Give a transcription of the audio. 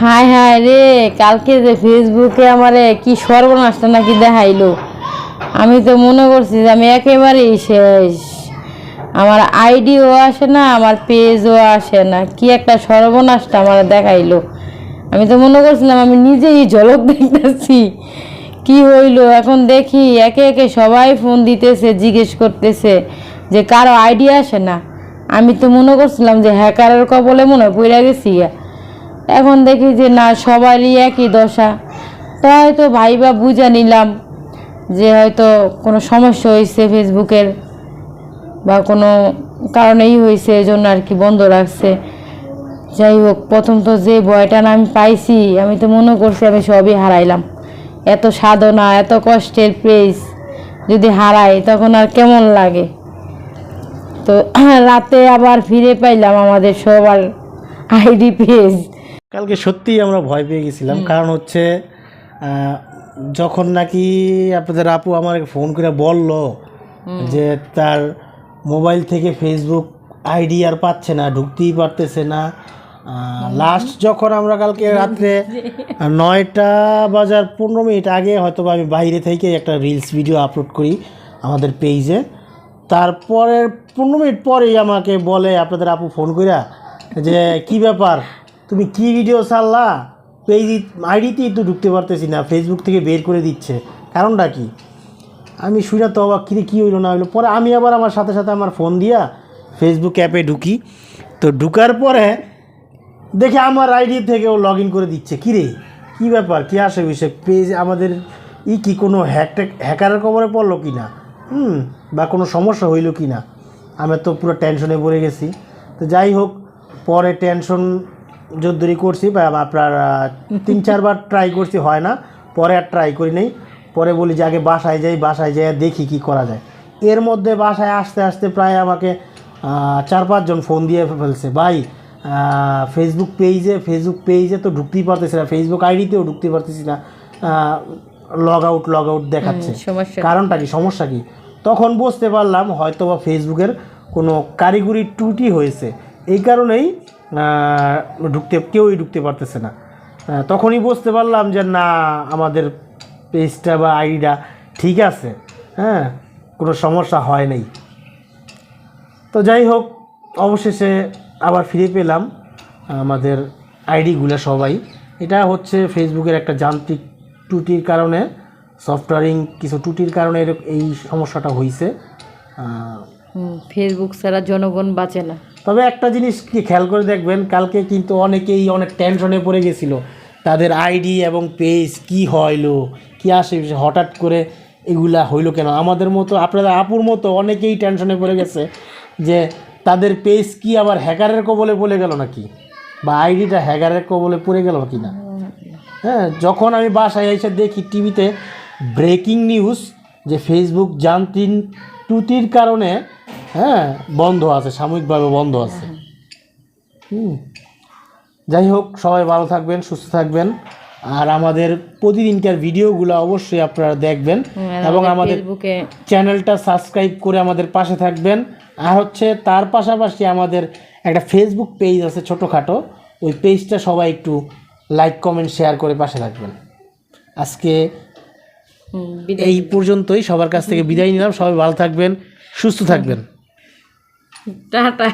হায় হায় রে, কালকে যে ফেসবুকে আমারে কি সর্বনাশটা নাকি দেখাইলো। আমি তো মনে করছি যে আমি একেবারেই শেষ। আমার আইডিও আসে না, আমার পেজও আসে না, কি একটা সর্বনাশটা আমার দেখাইলো। আমি তো মনে করছিলাম আমি নিজেই ঝলক দেখতেছি কি হইলো। এখন দেখি একে একে সবাই ফোন দিতেছে, জিজ্ঞেস করতেছে যে কারো আইডিয়া আসে না। আমি তো মনে করছিলাম যে হ্যাকারের কবলে মনে হয় পড়ে গেছি। এখন দেখি যে না, সবারই একই দশা। তো হয়তো ভাইবা বুঝে নিলাম যে হয়তো কোনো সমস্যা হয়েছে ফেসবুকের, বা কোনো কারণেই হয়েছে, এই জন্য আর কি বন্ধ রাখছে। যাই হোক, প্রথম তো যে ভয়টা না আমি পাইছি, আমি তো মনে করছি আমি সবই হারাইলাম। এত সাধনা, এত কষ্টের পেজ যদি হারাই তখন আর কেমন লাগে। তো রাতে আবার ফিরে পাইলাম আমাদের সবার আইডি পেজ। কালকে সত্যিই আমরা ভয় পেয়ে গেছিলাম, কারণ হচ্ছে যখন নাকি আপনাদের আপু আমাকে ফোন করে বলল যে তার মোবাইল থেকে ফেসবুক আইডি আর পাচ্ছে না, ঢুকতেই পারতেছে না। লাস্ট যখন আমরা কালকে রাত্রে 9:15 আগে হয়তো আমি বাইরে থেকে একটা রিলস ভিডিও আপলোড করি আমাদের পেজে, তারপরের 15 মিনিট পরেই আমাকে বলে আপনাদের আপু ফোন কইরা যে কি ব্যাপার, তুমি কি ভিডিও ছাড়লা, পেজ আইডিতেই তো ঢুকতে পারতেছি না, ফেসবুক থেকে বের করে দিচ্ছে, কারণটা কি? আমি শুনে তো অবাক, কী হইলো না হইলো। পরে আমি আবার আমার সাথে সাথে আমার ফোন দিয়া ফেসবুক অ্যাপে ঢুকি। তো ঢুকার পরে দেখে আমার আইডি থেকেও লগ ইন করে দিচ্ছে। কিরে, কী ব্যাপার, কী আসে বিষয়, পেজ আমাদের কি কোনো হ্যাকারের কবরে পড়লো কি না, বা কোনো সমস্যা হইল কি না। আমি তো পুরো টেনশনে পড়ে গেছি। তো যাই হোক, পরে টেনশন যদ্দুরি করছি, বা আপনার 3-4 বার ট্রাই করছি, হয় না, পরে আর ট্রাই করি নাই। পরে বলি যে আগে বাসায় যাই দেখি কি করা যায়। এর মধ্যে বাসায় আসতে আসতে প্রায় আমাকে 4-5 জন ফোন দিয়ে ফেলছে, ভাই ফেসবুক পেজে তো ঢুকতেই পারতেছি না, ফেসবুক আইডিতেও ঢুকতে পারতেছি না, লগ আউট দেখাচ্ছে, কারণটা কি, সমস্যা কি? তখন বুঝতে পারলাম হয়তো বা ফেসবুকের কোনো কারিগরি ত্রুটি হয়েছে, এই কারণেই কেউই ঢুকতে পারতেছে না। তখনই বুঝতে পারলাম যে না, আমাদের পেজটা বা আইডিটা ঠিক আছে, হ্যাঁ, কোনো সমস্যা হয় নাই। তো যাই হোক, অবশেষে আবার ফিরে পেলাম আমাদের আইডিগুলো সবাই। এটা হচ্ছে ফেসবুকের একটা যান্ত্রিক ত্রুটির কারণে, সফটওয়্যারিং কিছু ত্রুটির কারণে এই সমস্যাটা হয়েছে। ফেসবুক ছাড়া জনগণ বাঁচে না। তবে একটা জিনিস কি খেয়াল করে দেখবেন, কালকে কিন্তু অনেকেই অনেক টেনশনে পড়ে গেছিল, তাদের আইডি এবং পেজ কি হইলো, কি আসে, হঠাৎ করে এগুলা হইলো কেন। আমাদের মতো, আপনাদের আপুর মতো অনেকেই টেনশনে পড়ে গেছে যে তাদের পেজ কি আবার হ্যাকারের কবলে পড়ে গেল নাকি, বা আইডিটা হ্যাকারের কবলে পড়ে গেল কি না। হ্যাঁ, যখন আমি বাসায় এসে দেখি টিভিতে ব্রেকিং নিউজ যে ফেসবুক যান্ত্রিক ত্রুটির কারণে বন্ধ আছে, সাময়িকভাবে বন্ধ আছে। যাই হোক, সবাই ভালো থাকবেন, সুস্থ থাকবেন, আর আমাদের প্রতিদিনকার ভিডিওগুলো অবশ্যই আপনারা দেখবেন, এবং আমাদের চ্যানেলটা সাবস্ক্রাইব করে আমাদের পাশে থাকবেন। আর হচ্ছে তার পাশাপাশি আমাদের একটা ফেসবুক পেজ আছে ছোটোখাটো, ওই পেজটা সবাই একটু লাইক কমেন্ট শেয়ার করে পাশে থাকবেন। আজকে এই পর্যন্তই, সবার কাছ থেকে বিদায় নিলাম। সবাই ভালো থাকবেন, সুস্থ থাকবেন, টাটা।